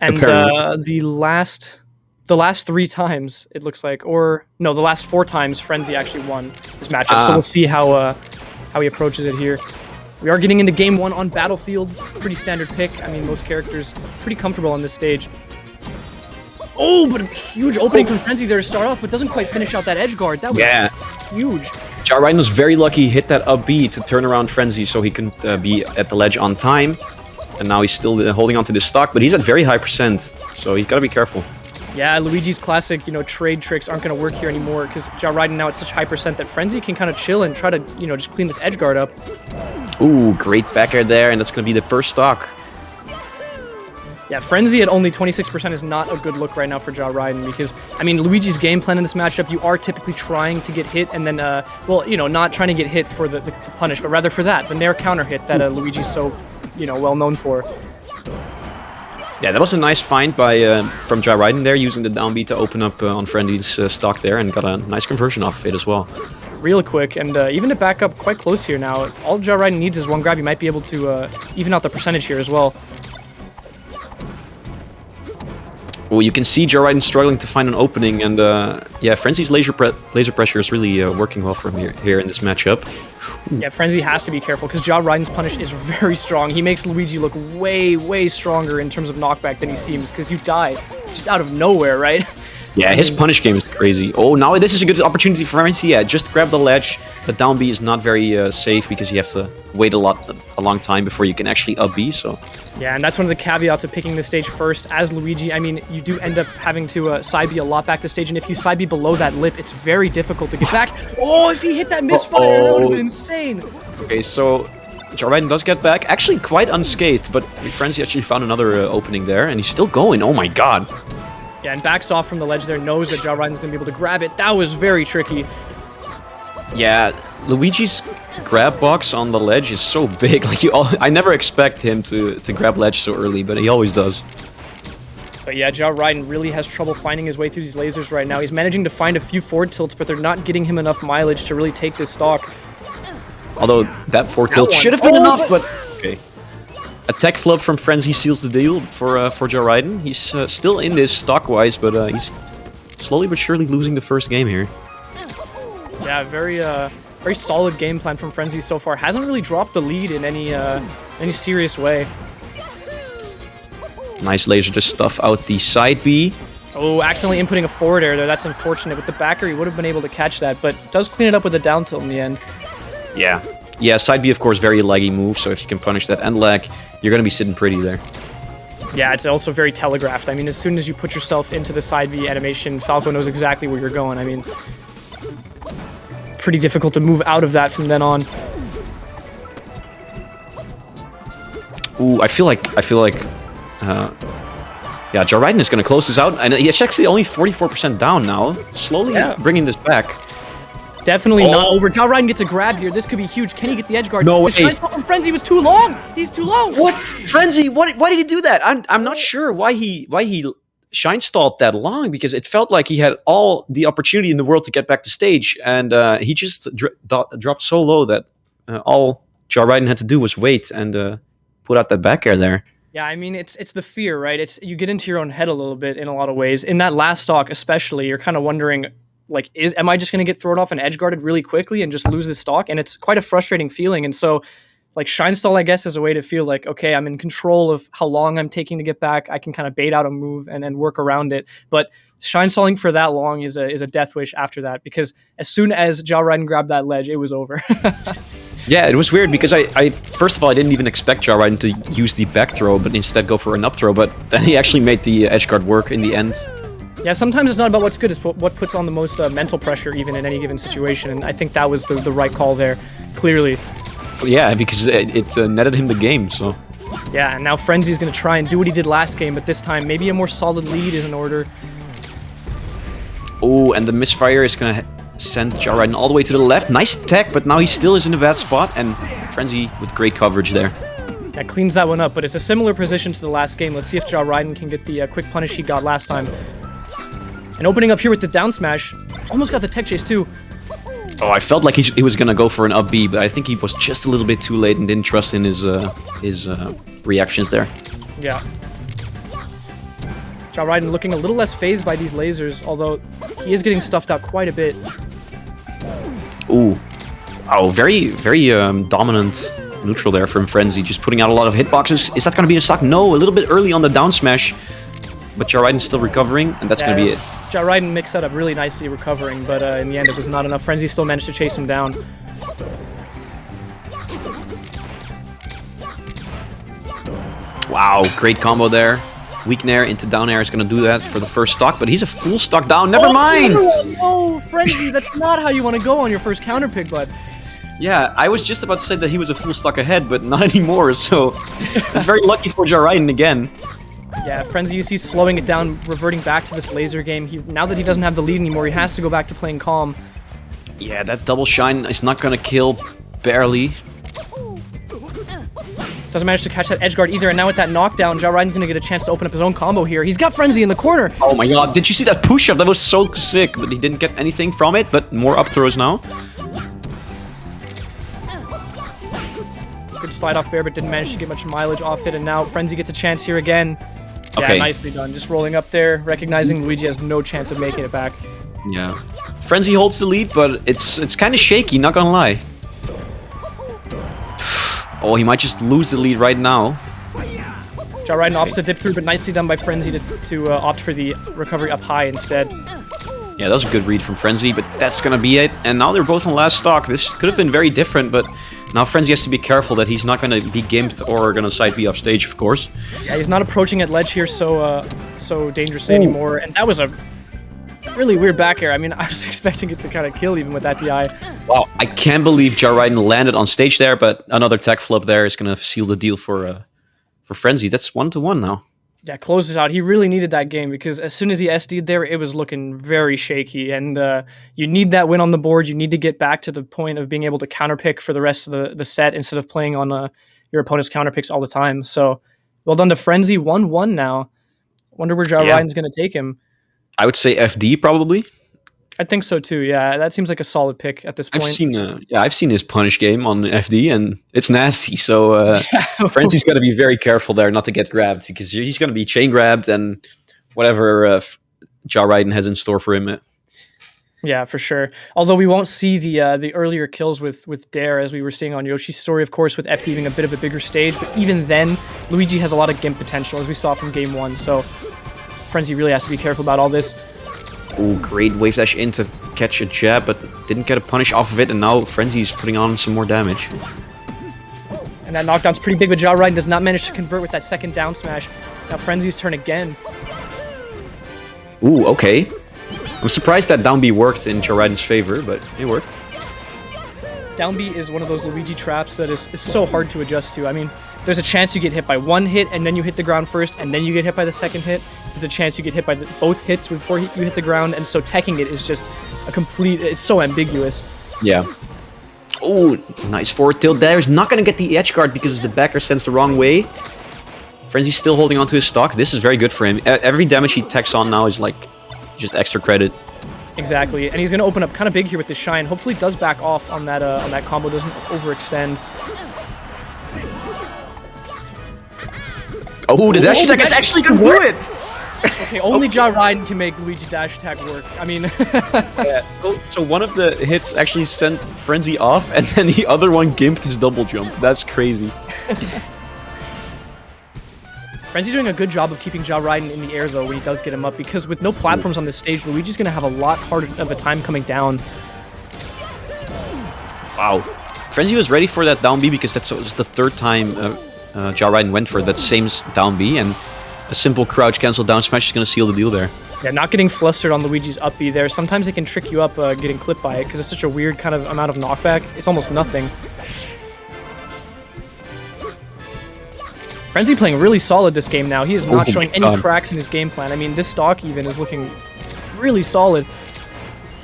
And Apparently. the last 3 times it looks like, or no, the last 4 times Frenzy actually won this matchup. So we'll see how he approaches it here. We are getting into game 1 on Battlefield. Pretty standard pick. I mean, most characters pretty comfortable on this stage. Oh, but a huge opening from Frenzy there to start off, but doesn't quite finish out that edge guard. That was huge. Ridin was very lucky he hit that up B to turn around Frenzy so he can be at the ledge on time. And now he's still holding onto this stock, but he's at very high percent, so he's gotta be careful. Yeah, Luigi's classic, trade tricks aren't going to work here anymore because Ridin now at such high percent that Frenzy can kind of chill and try to, just clean this edge guard up. Ooh, great back air there, and that's going to be the first stock. Yeah, Frenzy at only 26% is not a good look right now for Ridin because, I mean, Luigi's game plan in this matchup, you are typically trying to get hit and then, not trying to get hit for the punish, but rather for that, the Nair counter hit that Luigi's so, well known for. Yeah, that was a nice find from Ridin there, using the down B to open up on Frenzy's stock there, and got a nice conversion off of it as well. Real quick, and even to back up quite close here now, all Ridin needs is one grab. You might be able to even out the percentage here as well. Well, you can see Ridin struggling to find an opening, and yeah, Frenzy's laser pressure is really working well for him here in this matchup. Yeah, Frenzy has to be careful because Ridin's punish is very strong. He makes Luigi look way, way stronger in terms of knockback than he seems because you die just out of nowhere, right? Yeah, his punish game is crazy. Oh, now this is a good opportunity for Frenzy. Yeah, just grab the ledge. The down B is not very safe because you have to wait a long time before you can actually up B, so... Yeah, and that's one of the caveats of picking the stage first. As Luigi, I mean, you do end up having to side B a lot back to stage, and if you side B below that lip, it's very difficult to get back. Oh, if he hit that misfire, that would have been insane. Okay, so Ridin does get back, actually quite unscathed, but Frenzy actually found another opening there, and he's still going. Oh my god. Yeah, and backs off from the ledge there, knows that Ridin's going to be able to grab it. That was very tricky. Yeah, Luigi's grab box on the ledge is so big. Like I never expect him to grab ledge so early, but he always does. But yeah, Ridin really has trouble finding his way through these lasers right now. He's managing to find a few forward tilts, but they're not getting him enough mileage to really take this stock. Although that forward tilt should have been enough, but okay. A tech flip from Frenzy seals the deal for Ridin. He's still in this stock-wise, but he's slowly but surely losing the first game here. Yeah, very solid game plan from Frenzy so far. Hasn't really dropped the lead in any serious way. Nice laser to stuff out the side B. Oh, accidentally inputting a forward air there. That's unfortunate. With the backer, he would have been able to catch that, but does clean it up with a down tilt in the end. Yeah. Yeah, side B, of course, very laggy move, so if you can punish that and lag, you're going to be sitting pretty there. Yeah, it's also very telegraphed. I mean, as soon as you put yourself into the side B animation, Falco knows exactly where you're going. I mean, pretty difficult to move out of that from then on. Ooh, I feel like yeah, Ridin is going to close this out, and he's actually only 44% down now, slowly bringing this back. Definitely not over. Ridin gets a grab here. This could be huge. Can he get the edge guard? No way. From Frenzy was too long. He's too low. What? Frenzy? Why did he do that? I'm not sure why he shine stalled that long, because it felt like he had all the opportunity in the world to get back to stage, and he just dropped so low that all Ridin had to do was wait and put out that back air there. Yeah, I mean, it's the fear, right? You get into your own head a little bit in a lot of ways. In that last stock especially, you're kind of wondering, like, am I just going to get thrown off and edge guarded really quickly and just lose this stock? And it's quite a frustrating feeling. And so, like, shine stall, I guess, is a way to feel like, okay, I'm in control of how long I'm taking to get back. I can kind of bait out a move and then work around it. But shine stalling for that long is a death wish after that, because as soon as Ridin grabbed that ledge, it was over. Yeah, it was weird because I first of all, I didn't even expect Ridin to use the back throw, but instead go for an up throw. But then he actually made the edge guard work in the end. Yeah, sometimes it's not about what's good, it's what puts on the most mental pressure even in any given situation. And I think that was the right call there, clearly. Yeah, because it netted him the game, so. Yeah, and now Frenzy's going to try and do what he did last game, but this time maybe a more solid lead is in order. Oh, and the misfire is going to send Ridin all the way to the left. Nice tech, but now he still is in a bad spot, and Frenzy with great coverage there. That cleans that one up, but it's a similar position to the last game. Let's see if Ridin can get the quick punish he got last time. And opening up here with the down smash, almost got the tech chase too. Oh, I felt like he was gonna go for an up B, but I think he was just a little bit too late and didn't trust in his reactions there. Yeah. Ridin looking a little less phased by these lasers, although he is getting stuffed out quite a bit. Ooh. Oh, very, very dominant neutral there from Frenzy, just putting out a lot of hitboxes. Is that going to be the stock? No, a little bit early on the down smash, but Ridin's still recovering, and that's going to be it. Ridin mixed that up really nicely, recovering, but in the end it was not enough. Frenzy still managed to chase him down. Wow, great combo there. Weak nair into down air is going to do that for the first stock, but he's a full stock down. Never mind! No, Frenzy, that's not how you want to go on your first counter pick, bud. Yeah, I was just about to say that he was a full stock ahead, but not anymore, so it's very lucky for Ridin again. Yeah, Frenzy, you see slowing it down, reverting back to this laser game. Now that he doesn't have the lead anymore, he has to go back to playing calm. Yeah, that double shine is not going to kill, barely. Doesn't manage to catch that edge guard either, and now with that knockdown, Ridin's going to get a chance to open up his own combo here. He's got Frenzy in the corner! Oh my god, did you see that push-up? That was so sick, but he didn't get anything from it, but more up throws now. Good slide off Bear, but didn't manage to get much mileage off it, and now Frenzy gets a chance here again. Yeah, okay. Nicely done. Just rolling up there, recognizing Luigi has no chance of making it back. Yeah. Frenzy holds the lead, but it's kind of shaky, not gonna lie. Oh, he might just lose the lead right now. Ridin opts to dip through, but nicely done by Frenzy to opt for the recovery up high instead. Yeah, that was a good read from Frenzy, but that's gonna be it. And now they're both on last stock. This could have been very different, but now Frenzy has to be careful that he's not gonna be gimped or gonna side B off stage, of course. Yeah, he's not approaching at ledge here so dangerously anymore, and that was a really weird back air. I mean, I was expecting it to kind of kill even with that DI. Wow, I can't believe Ridin landed on stage there, but another tech flip there is gonna seal the deal for Frenzy. That's 1-1 now. Yeah, closes out. He really needed that game because as soon as he SD'd there, it was looking very shaky. And you need that win on the board. You need to get back to the point of being able to counterpick for the rest of the set instead of playing on your opponent's counterpicks all the time. So well done to Frenzy. 1-1 now. Wonder where Ridin's going to take him. I would say FD probably. I think so too. Yeah, that seems like a solid pick at this point. I've seen his punish game on FD, and it's nasty. So Frenzy's got to be very careful there not to get grabbed because he's going to be chain grabbed and whatever Ridin has in store for him. Yeah, for sure. Although we won't see the earlier kills with Dare as we were seeing on Yoshi's story, of course, with FD being a bit of a bigger stage. But even then, Luigi has a lot of gimp potential as we saw from game 1. So Frenzy really has to be careful about all this. Ooh, great wave dash in to catch a jab, but didn't get a punish off of it, and now Frenzy's putting on some more damage. And that knockdown's pretty big, but Ridin does not manage to convert with that second down smash. Now Frenzy's turn again. Ooh, okay. I'm surprised that down B worked in Ridin's favor, but it worked. Down B is one of those Luigi traps that is so hard to adjust to. I mean, there's a chance you get hit by one hit, and then you hit the ground first, and then you get hit by the second hit. There's a chance you get hit by both hits before you hit the ground, and so teching it is just it's so ambiguous. Yeah. Ooh, nice forward tilt there. He's not going to get the edge guard because the backer sends the wrong way. Frenzy's still holding onto his stock. This is very good for him. Every damage he techs on now is like just extra credit. Exactly, and he's going to open up kind of big here with the shine. Hopefully it does back off on that combo, doesn't overextend. Oh, the dash attack is actually going to do it! Okay, only Ridin can make Luigi dash attack work. I mean... yeah. So one of the hits actually sent Frenzy off, and then the other one gimped his double jump. That's crazy. Frenzy doing a good job of keeping Ridin in the air, though, when he does get him up, because with no platforms on this stage, Luigi's going to have a lot harder of a time coming down. Wow. Frenzy was ready for that down B because that was the third time Ridin went for that same down B, and a simple crouch cancel down smash is going to seal the deal there. Yeah, not getting flustered on Luigi's up B there. Sometimes it can trick you up getting clipped by it because it's such a weird kind of amount of knockback. It's almost nothing. Frenzy playing really solid this game now. He is not showing any cracks in his game plan. I mean, this stock even is looking really solid.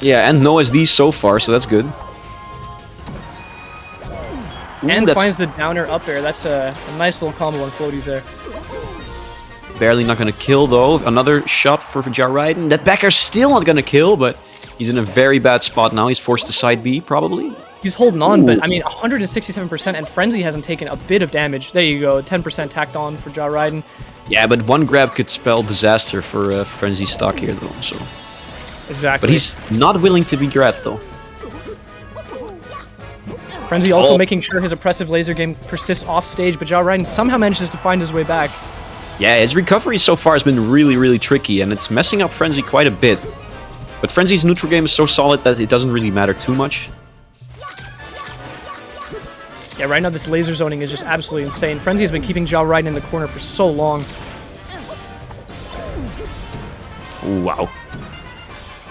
Yeah, and no SD so far, so that's good. And finds the downer up air. That's a nice little combo on floaties there. Barely not going to kill, though. Another shot for Ridin. That backer's still not going to kill, but he's in a very bad spot now. He's forced to side B, probably. He's holding on, but I mean, 167%, and Frenzy hasn't taken a bit of damage. There you go, 10% tacked on for Ridin. Yeah, but one grab could spell disaster for Frenzy stock here, though. So, Exactly. but he's not willing to be grabbed, though. Frenzy also making sure his oppressive laser game persists off stage, but Ridin somehow manages to find his way back. Yeah, his recovery so far has been really, really tricky, and it's messing up Frenzy quite a bit. But Frenzy's neutral game is so solid that it doesn't really matter too much. Yeah, right now this laser zoning is just absolutely insane. Frenzy has been keeping Ridin in the corner for so long. Ooh, wow.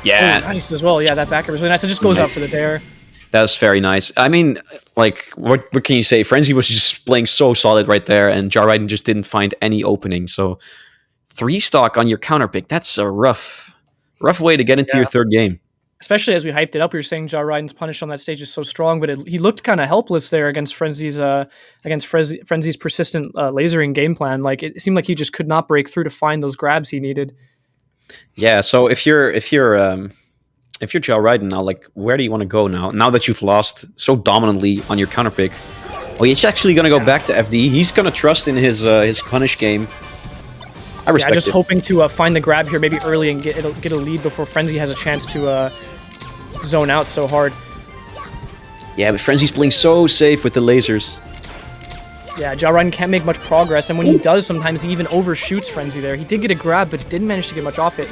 Yeah. Oh, nice as well. Yeah, that backer was really nice. It just goes up for the dare. That's very nice. I mean, like, what can you say? Frenzy was just playing so solid right there, and Ridin just didn't find any opening. So, 3 stock on your counter pick, that's a rough way to get into your third game. Especially as we hyped it up, we were saying Ridin's punish on that stage is so strong, but he looked kind of helpless there against Frenzy's persistent lasering game plan. Like, it seemed like he just could not break through to find those grabs he needed. Yeah. So if you're Ridin now, like, where do you want to go now? Now that you've lost so dominantly on your counter pick, well, he's actually going to go back to FD. He's going to trust in his punish game. I respect just it. hoping to find the grab here maybe early and get a lead before Frenzy has a chance to zone out so hard. Yeah, but Frenzy's playing so safe with the lasers. Yeah, Ridin can't make much progress, and when he does, sometimes he even overshoots Frenzy there. He did get a grab, but didn't manage to get much off it.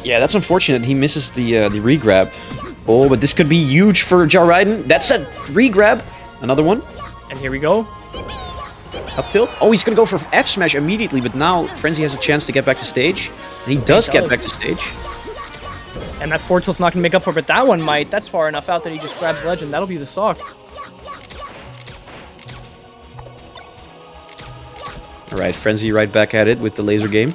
Yeah, that's unfortunate. He misses the re-grab. Oh, but this could be huge for Ridin. That's a re-grab. Another one. And here we go. Up tilt. Oh, he's going to go for F smash immediately, but now Frenzy has a chance to get back to stage. And he does get back to stage. And that forward tilt's not going to make up for it, but that one might. That's far enough out that he just grabs Legend. That'll be the stock. Alright, Frenzy right back at it with the laser game.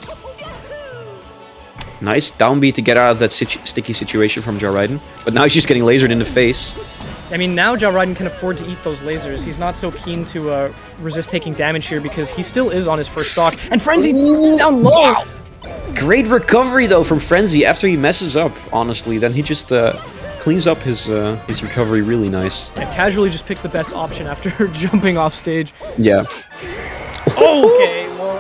Nice downbeat to get out of that sticky situation from Ridin. But now he's just getting lasered in the face. I mean, now Ridin can afford to eat those lasers. He's not so keen to resist taking damage here because he still is on his first stock. And Frenzy down low! Wow. Great recovery, though, from Frenzy after he messes up, honestly. Then he just cleans up his recovery really nice. And casually just picks the best option after jumping off stage. Yeah. Okay, well...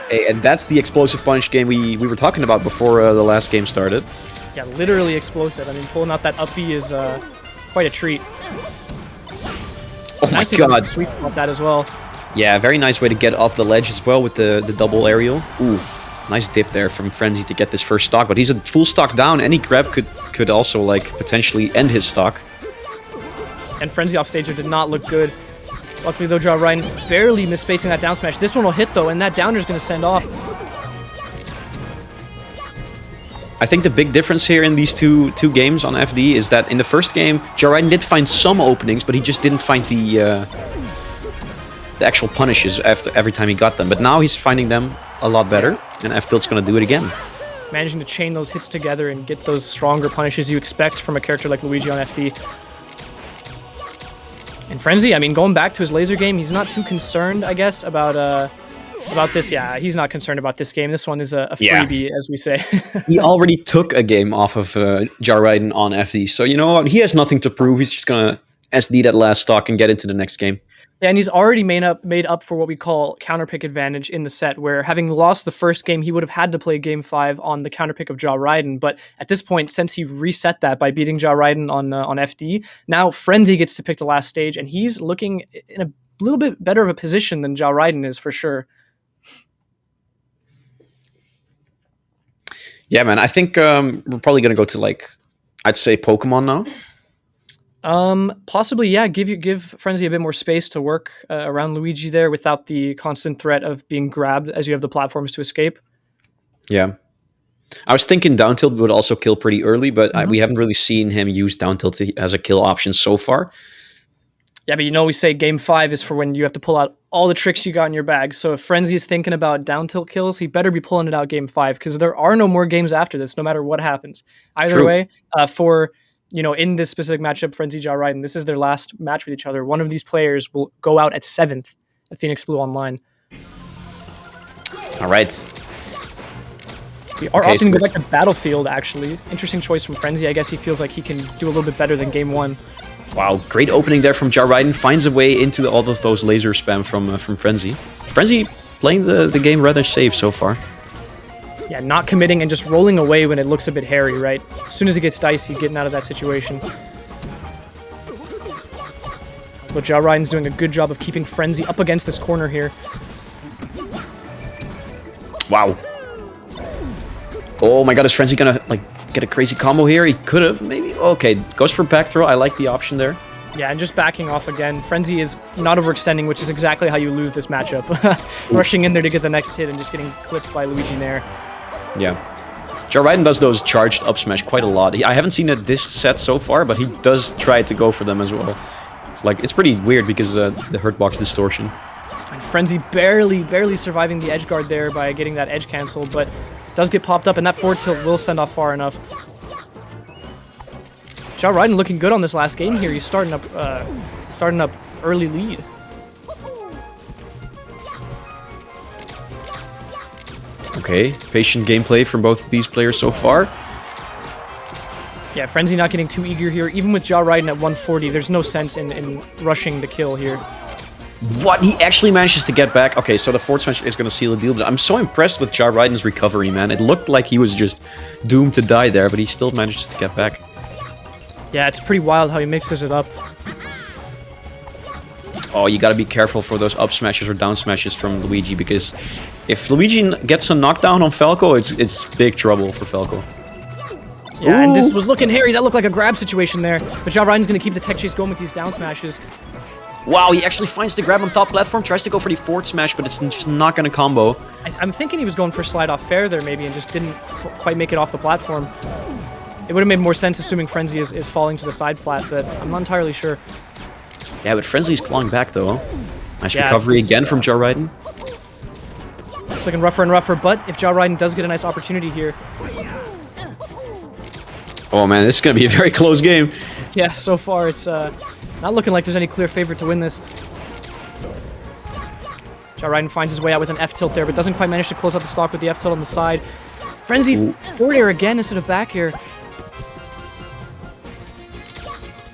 Hey, and that's the explosive punch game we were talking about before the last game started. Yeah, literally explosive. I mean, pulling out that up B is quite a treat. Oh nice my god. Sweep up that as well. Yeah, very nice way to get off the ledge as well with the double aerial. Ooh, nice dip there from Frenzy to get this first stock, but he's a full stock down. Any grab could also, like, potentially end his stock. And Frenzy off stage did not look good. Luckily, though, Ridin barely misspacing that down smash. This one will hit, though, and that downer is going to send off. I think the big difference here in these two games on FD is that in the first game, Ridin did find some openings, but he just didn't find the actual punishes every time he got them. But now he's finding them a lot better, and F-Tilt's going to do it again. Managing to chain those hits together and get those stronger punishes you expect from a character like Luigi on FD. And Frenzy, I mean, going back to his laser game, he's not too concerned, I guess, about this. Yeah, he's not concerned about this game. This one is a freebie, as we say. He already took a game off of Ridin on FD, so you know what? He has nothing to prove. He's just going to SD that last stock and get into the next game. Yeah, and he's already made up for what we call counterpick advantage in the set, where having lost the first game, he would have had to play game 5 on the counterpick of Ridin. But at this point, since he reset that by beating Ridin on FD, now Frenzy gets to pick the last stage, and he's looking in a little bit better of a position than Ridin is for sure. Yeah, man, I think we're probably going to go to, like, I'd say Pokemon now. Possibly, yeah. Give Frenzy a bit more space to work around Luigi there without the constant threat of being grabbed as you have the platforms to escape. Yeah. I was thinking down tilt would also kill pretty early, but we haven't really seen him use down tilt as a kill option so far. Yeah, but you know we say game 5 is for when you have to pull out all the tricks you got in your bag. So if Frenzy is thinking about down tilt kills, he better be pulling it out game 5 because there are no more games after this, no matter what happens. Either way, for... You know, in this specific matchup, Frenzy Ridin, this is their last match with each other. One of these players will go out at 7th at Phoenix Blue Online. All right. We are opting to go back to Battlefield, actually. Interesting choice from Frenzy. I guess he feels like he can do a little bit better than game 1. Wow, great opening there from Ridin. Finds a way into all of those laser spam from Frenzy. Frenzy playing the game rather safe so far. Yeah, not committing and just rolling away when it looks a bit hairy, right? As soon as it gets dicey, getting out of that situation. But Ridin's doing a good job of keeping Frenzy up against this corner here. Wow. Oh my god, is Frenzy gonna like get a crazy combo here? He could have, maybe. Okay, goes for back throw. I like the option there. Yeah, and just backing off again. Frenzy is not overextending, which is exactly how you lose this matchup. Rushing in there to get the next hit and just getting clipped by Luigi Nair. Yeah. Ridin does those charged up smash quite a lot. I haven't seen it this set so far, but he does try to go for them as well. It's pretty weird because the hurtbox distortion. And Frenzy barely surviving the edge guard there by getting that edge cancel, but does get popped up, and that forward tilt will send off far enough. Ridin looking good on this last game here. He's starting up early lead. Okay, patient gameplay from both of these players so far. Yeah, Frenzy not getting too eager here. Even with Ridin at 140, there's no sense in rushing the kill here. What? He actually manages to get back. Okay, so the forward smash is going to seal the deal, but I'm so impressed with Ridin's recovery, man. It looked like he was just doomed to die there, but he still manages to get back. Yeah, it's pretty wild how he mixes it up. Oh, you gotta be careful for those up smashes or down smashes from Luigi, because if Luigi gets a knockdown on Falco, it's big trouble for Falco. Yeah, and this was looking hairy. That looked like a grab situation there. But Ridin's gonna keep the tech chase going with these down smashes. Wow, he actually finds the grab on top platform, tries to go for the forward smash, but it's just not gonna combo. I'm thinking he was going for slide off fair there maybe and just didn't quite make it off the platform. It would have made more sense assuming Frenzy is falling to the side plat, but I'm not entirely sure. Yeah, but Frenzy's clawing back though. Nice recovery again from Ridin. It's looking rougher and rougher, but if Ridin does get a nice opportunity here. Oh man, this is gonna be a very close game. Yeah, so far it's not looking like there's any clear favorite to win this. Ridin finds his way out with an F tilt there, but doesn't quite manage to close out the stock with the F tilt on the side. Frenzy forward air again instead of back air.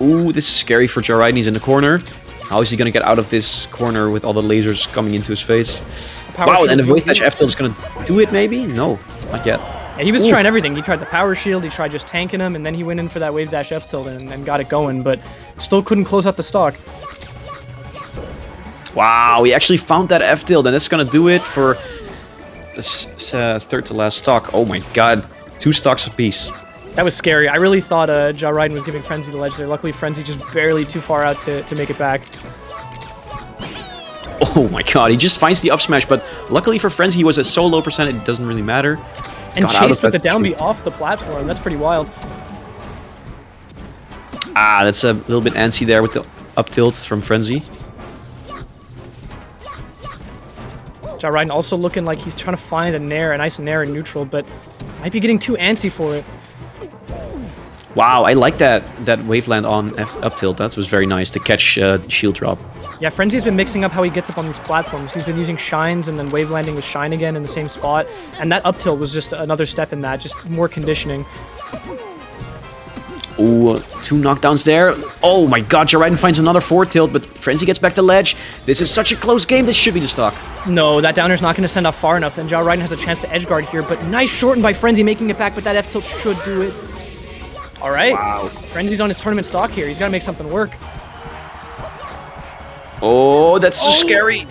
Ooh, this is scary for Ridin. He's in the corner. How is he gonna get out of this corner with all the lasers coming into his face? Wow, and the wave dash F tilt is gonna do it maybe? No, not yet. Yeah, he was trying everything. He tried the power shield, he tried just tanking him, and then he went in for that wave dash F tilt and got it going, but still couldn't close out the stock. Wow, he actually found that F tilt, and that's gonna do it for this third to last stock. Oh my god, 2 stocks apiece. That was scary. I really thought Ridin was giving Frenzy the ledge there. Luckily, Frenzy just barely too far out to make it back. Oh my god, he just finds the up smash, but luckily for Frenzy, he was at so low percent, it doesn't really matter. And chased with the down B off the platform. That's pretty wild. Ah, that's a little bit antsy there with the up tilt from Frenzy. Ridin also looking like he's trying to find a nice nair in neutral, but might be getting too antsy for it. Wow, I like that waveland on up tilt. That was very nice to catch shield drop. Yeah, Frenzy's been mixing up how he gets up on these platforms. He's been using shines and then wave landing with shine again in the same spot, and that up tilt was just another step in that, just more conditioning. Ooh, 2 knockdowns there. Oh my god, Ridin finds another forward tilt, but Frenzy gets back to ledge. This is such a close game, this should be the stock. No, that downer's not going to send off far enough, and Ridin has a chance to edgeguard here, but nice shorten by Frenzy making it back, but that F tilt should do it. Alright, wow. Frenzy's on his tournament stock here. He's got to make something work. Oh, that's so scary.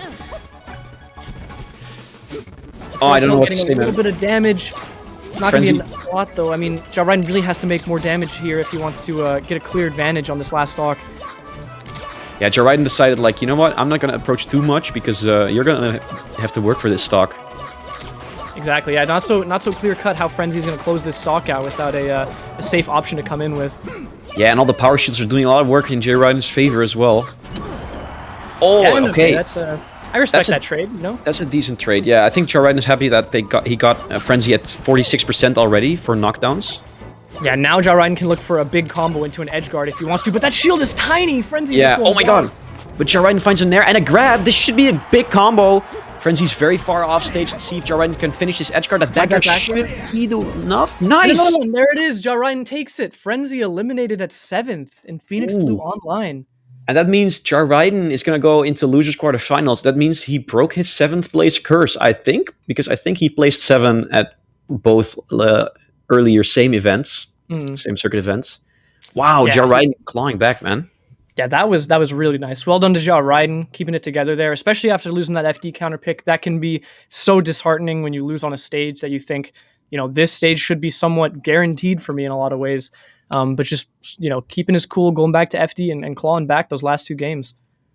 Oh, I don't know what to say, man. A little bit of damage. It's not going to be a lot, though. I mean, Ridin really has to make more damage here if he wants to get a clear advantage on this last stock. Yeah, Ridin decided, like, you know what? I'm not going to approach too much because you're going to have to work for this stock. Exactly. Yeah, not so clear cut how Frenzy's going to close this stock out without a safe option to come in with. Yeah, and all the power shields are doing a lot of work in Ridin's favor as well. Oh, yeah, okay. I respect that trade, you know? That's a decent trade, yeah. I think Ridin is happy that he got Frenzy at 46% already for knockdowns. Yeah, now Ridin can look for a big combo into an edge guard if he wants to, but that shield is tiny! Frenzy yeah, oh my god. But Ridin finds a nair and a grab. This should be a big combo. Frenzy's very far off stage. Let's see if Ridin can finish this edge guard. That back air should be enough. Nice! And there it is. Ridin takes it. Frenzy eliminated at 7th in Phoenix Blue Online. And that means Jar Ridin is going to go into losers quarterfinals. That means he broke his seventh place curse, I think, because I think he placed seven at both earlier Mm. same circuit events. Wow, Yeah, Jar Ridin clawing back, man. yeah, that was really nice. Well done to Ja Ryden, keeping it together there, especially after losing that FD counter pick. That can be so disheartening when you lose on a stage that you think, this stage should be somewhat guaranteed for me in a lot of ways. But just keeping his cool, going back to FD and clawing back those last two games.